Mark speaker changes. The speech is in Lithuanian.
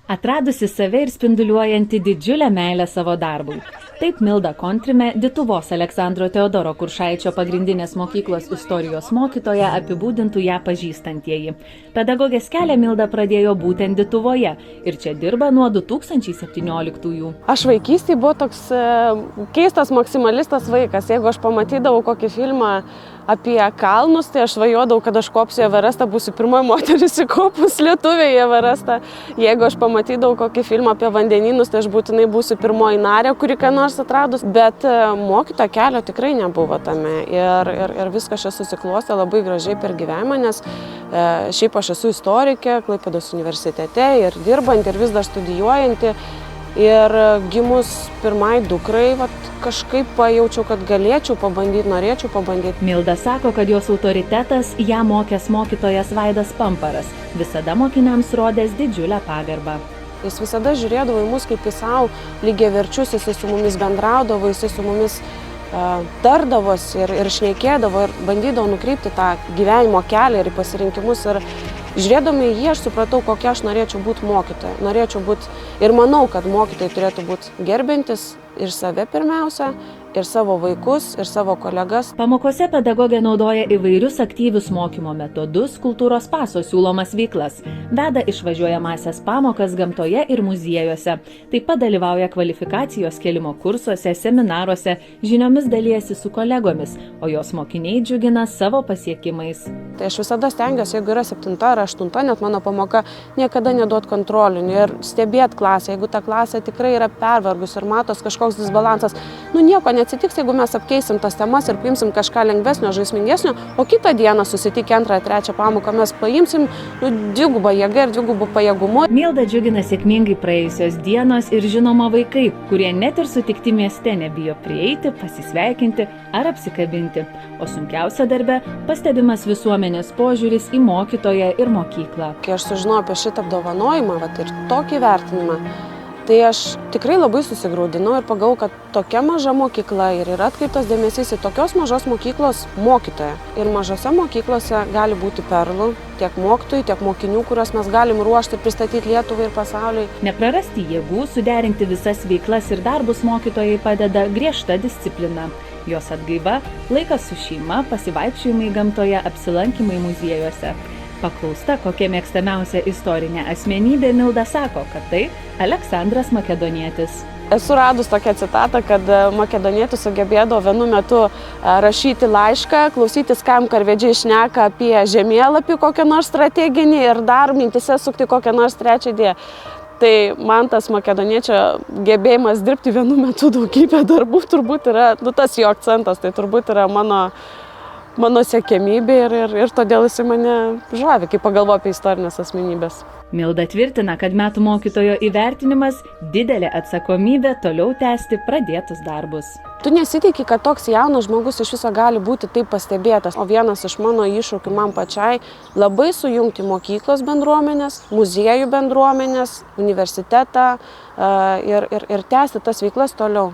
Speaker 1: Atradusi save ir spinduliuojanti didžiulę meilę savo darbui. Taip Milda Kontrime, Dituvos Aleksandro Teodoro Kuršaičio pagrindinės mokyklos istorijos mokytoja, apibūdintų ją pažįstantieji. Pedagogės kelią Milda pradėjo būtent Dituvoje ir čia dirba nuo 2017-ųjų.
Speaker 2: Aš vaikystėje buvau toks keistas maksimalistas vaikas. Jeigu aš pamatydavau kokį filmą apie kalnus, tai aš svajodavau, kad aš kopsiu į Everestą, būsiu pirmoji moteris įkopus lietuvė į Everestą. Jeigu aš pamatydavau kokį filmą apie vandenynus, tai aš būtinai būsiu pirmoji narė, kuri ką nors atradus. Bet mokytojo kelio tikrai nebuvo tame. Ir viskas čia susiklostė labai gražiai per gyvenimą, nes šiaip aš esu istorikė, Klaipėdos universitete ir dirbanti, ir vis dar studijuojanti. Ir gimus pirmai dukrai, kažkaip pajaučiau, kad galėčiau pabandyti, norėčiau pabandyti.
Speaker 1: Milda sako, kad jos autoritetas ją mokęs mokytojas Vaidas Pamparas, visada mokiniams rodęs didžiulę pagarbą.
Speaker 2: Jis visada žiūrėdavo į mus kaip į savo lygiaverčius, jis su mumis bendraudavo, jis su mumis tardavosi ir šnekėdavo ir bandydavo nukreipti tą gyvenimo kelią ir pasirinkimus. Ir žiūrėdami į jį, aš supratau, kokia aš norėčiau būti mokytoja. Norėčiau būti ir manau, kad mokytojai turėtų būti gerbintis ir save pirmiausia, ir savo vaikus, ir savo kolegas.
Speaker 1: Pamokose pedagogė naudoja įvairius aktyvius mokymo metodus, kultūros paso siūlomas veiklas, veda išvažiuojamąsias pamokas gamtoje ir muziejuose, taip pat dalyvauja kvalifikacijos kėlimo kursuose, seminaruose, žiniomis dalijasi su kolegomis, o jos mokiniai džiugina savo pasiekimais.
Speaker 2: Tai aš visada stengiuosi, jeigu yra 7 ar 8, net mano pamoka, niekada neduot kontrolinių ir stebėti klasę. Jeigu ta klasė tikrai yra pervargus ir matos kažkoks disbalansas, nieko neatsitiks, jeigu mes apkeisim tas temas ir paimsim kažką lengvesnio, žaismingesnio, o kitą dieną susitikę 2 ar 3 pamoką mes paimsim dvigubą jėgą ir dvigubų pajėgumų.
Speaker 1: Milda džiugina sėkmingai praėjusios dienos ir žinoma vaikai, kurie net ir sutikti mieste nebijo prieiti, pasisveikinti ar apsikabinti. O sunkiausia darbe pastebimas visuomenės požiūris į mokytoją ir mokyklą.
Speaker 2: Kai aš sužinojau apie šitą apdovanojimą ir tokį vertinimą, tai aš tikrai labai susigraudinau ir pagalvojau, kad tokia maža mokykla ir yra atkreiptas dėmesys į tokios mažos mokyklos mokytoją. Ir mažose mokyklose gali būti perlų, tiek mokytojų, tiek mokinių, kuriuos mes galim ruošti ir pristatyti Lietuvai ir pasauliui.
Speaker 1: Neprarasti jėgų, suderinti visas veiklas ir darbus mokytojai padeda griežta disciplina. Jos atgaiva, laikas su šeima, pasivaikščiojimai gamtoje, apsilankymai muziejuose. Paklausta, kokia mėgstamiausia istorinė asmenybė, Milda sako, kad tai Aleksandras Makedonietis.
Speaker 2: Esu radus tokią citatą, kad makedonietis sugebėdavo vienu metu rašyti laišką, klausytis, kam karvedžiai šneka apie žemėlapį kokią nors strateginį ir dar mintise sukti kokią nors trečią idėją. Tai man tas makedoniečio gebėjimas dirbti vienu metu daugybę darbų turbūt yra, tas jo akcentas, tai turbūt yra mano siekiamybė ir todėl jis mane žavi, kai pagalvoju apie istorinės asmenybės.
Speaker 1: Milda tvirtina, kad metų mokytojo įvertinimas didelė atsakomybė toliau tęsti pradėtus darbus.
Speaker 2: Tu nesitikį, kad toks jaunas žmogus iš viso gali būti taip pastebėtas, o vienas iš mano iššūkių man pačiai labai sujungti mokyklos bendruomenės, muziejų bendruomenės, universitetą ir tęsti tas veiklas toliau.